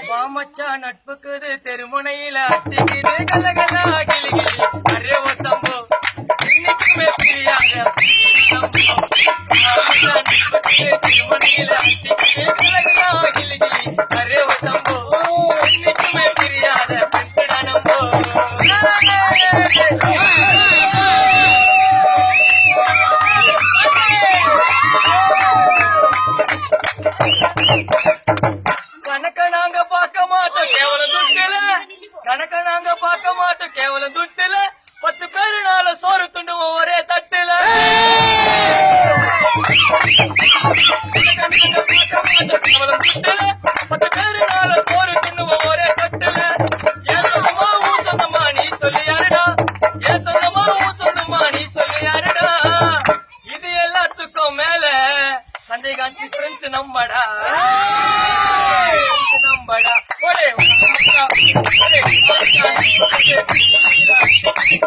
மாமச்சா நட்புக்குது தெருமுனையில அட்டிக்குது கலகலா கிளிகிளி array ஓ சம்போ இன்னைக்குமே பிரியாத நட்புக்குது தெருமுனையில அட்டிக்குது கலகலா கிளிகிளி array ஓ சம்போ இன்னைக்குமே பிரியாத பெண்சடா நம்போ கணக்க நாங்க பார்க்க மாட்டோம் கேவலம் துட்டுல கணக்க நாங்க பார்க்க மாட்டோம் கேவலம் துட்டுல 10 பேருனால சோறு துண்டுவோம் ஒரே தட்டுல கேவலம் துட்டுல 10 பேருனால சோறு துண்டுவோம் ஒரே தட்டுல ஏன் சொந்தமா ஊ சொந்தமா நீ சொல்லி யாருடா ஏன் சொந்தமா ஊ சொந்தமா நீ சொல்லி யாருடா இது எல்லாத்துக்கும் மேல சண்டை காட்சி ஃப்ரெண்ட்ஸ் நம்படா நம்படா ஒரே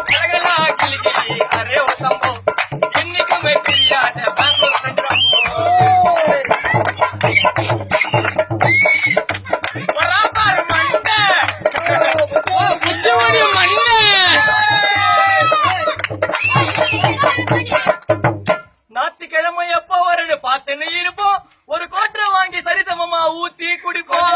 கலகலா கிளிகிளி அரே ஓ சம்போ இன்னைக்குமே பிரியாத பெங்களூர் ஃப்ரெண்ட் ஞாயிற்றுக்கிழமை எப்ப வருது பார்த்துன்னு இருப்போம் ஒரு கோட்டரை வாங்கி சரிசமமா ஊத்தி குடிப்போம்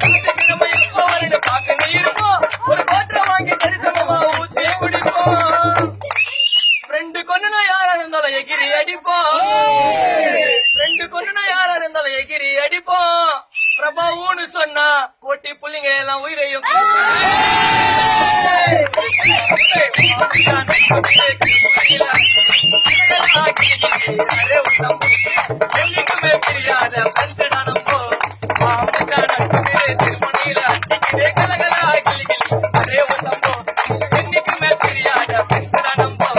ஞாயிற்றுக்கிழமை எப்ப வருது பார்த்துன்னு இருப்போம் ஒரு கோட்டரை வாங்கி சரிசமமா ஊத்தி குடிப்போம் ஃப்ரெண்டு கொன்னுனா யாரா இருந்தாலும் எகிரி அடிப்போம் ஃப்ரெண்டு கொன்னுனா யாரா இருந்தாலும் எகிரி அடிப்போம் பிரபாவுன்னு சொன்னா கோட்டி புள்ளிங்க எல்லாம் உயிரையும் என்னைக்குமே பிரியாத பஞ்சடா நம்போ திருமணியில அட்டிக்கிட்டே கலகலா கிளிகிளி அரே ஓ சம்போ என்னைக்குமே பிரியாத பஞ்சடா நம்போ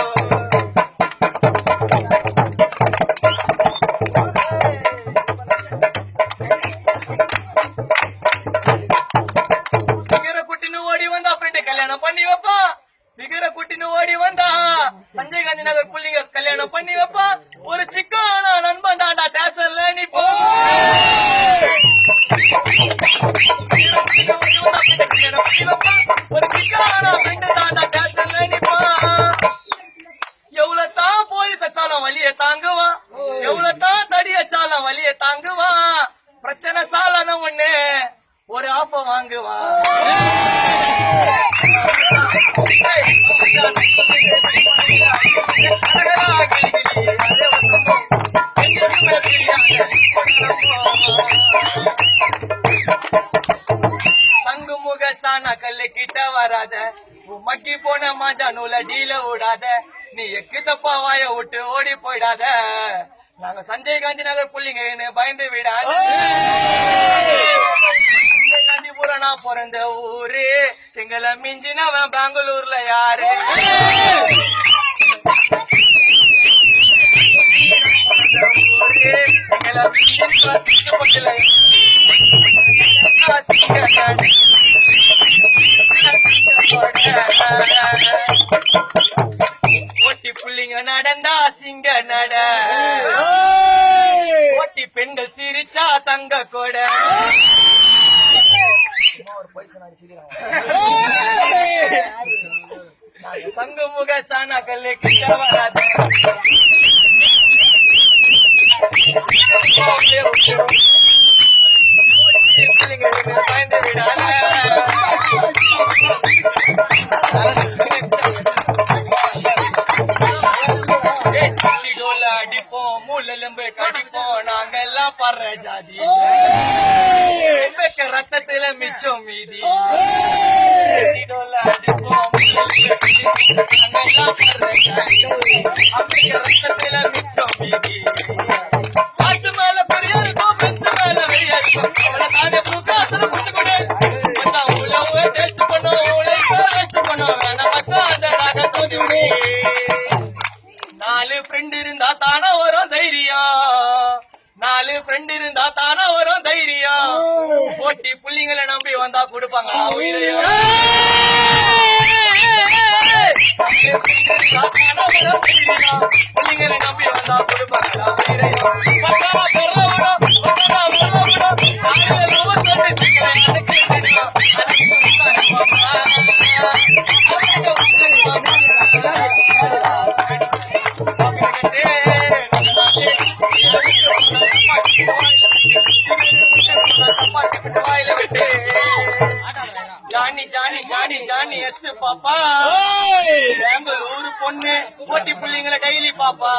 குட்டின்னு ஓடி வந்தா ஃப்ரெண்டு கல்யாணம் பண்ணி வைப்பா பிகர குட்டின்னு ஓடி வந்தா சஞ்சய் காந்தி நகர் புள்ளிங்க கல்யாணம் பண்ணி வைப்பா ஒரு சிக்கான நண்பன் தாண்டா டேசன்ல நிப்போ ஒரு சிக்கான ஃப்ரெண்டு தாண்டா டேசன்ல நிப்பா எவ்வளவு தான் போலீஸ் வச்சாலும் வலிய தாங்குவான் எவ்வளவு தான் தடி வச்சாலும் வலிய தாங்குவான் பிரச்சனை சாலன ஒண்ணு ஒரு ஆப்ப வாங்குவான் சங்குமுக சாண கல்லு கிட்ட வராத மக்கி போன மாஜா நூல டீல விடாத நீ எக்கு தப்பா வாய விட்டு ஓடி போயிடாத நாங்க சஞ்சய் காந்தி நகர் புள்ளிங்கன்னு பயந்து விடாத சஞ்சய் காந்தி புறனா பிறந்த ஊரு எங்களை மிஞ்சினவன் பெங்களூர்ல யாரு எங்களை ஓட்டி புள்ளிங்க நடந்தா சிங்க நட ஓட்டி பெண்கள் சிரிச்சா தங்க கூட சங்குமுக சாண கல்லு கிட்ட வராத பயந்து விடாத அடிப்போம் மூலெலும்பு கடிப்போம் நாங்கெல்லாம் படுற ஜாதி ரத்தத்துல மிச்சம் மீதி அடிப்போம் ரத்தத்துல மிச்சம் மீதி காசு மேல பெரியாருக்கும் பெஞ்சு மேல வெறியாருக்கும் தானே பூக்காசன புடிச்சு கொடு உழவு டேஸ்ட் பண்ணும் டேஸ்ட் பண்ணும் வேணாம் மசாத தோதி விடு 4 ஃப்ரெண்ட் இருந்தா தானே வரும் தைரியம் 4 ஃப்ரெண்ட் இருந்தா தானே வரும் தைரியம் போட்டி புள்ளிங்களை நம்பி வந்தா கொடுப்பாங்க உயிரையும். புள்ளிங்களை நம்பி வந்தா கொடுப்பாங்க உயிரையும். பக்காவா பொருள விடும், பக்காவா பொருள விடும். ஆளுங்க ரொம்ப தொண்டு சீக்கிரம் எனக்கு தெரியும். Johnny Johnny Johnny Johnny yes papa Bengaluru பொண்ணு போட்டி புள்ளிங்களை டெய்லி பாப்பா.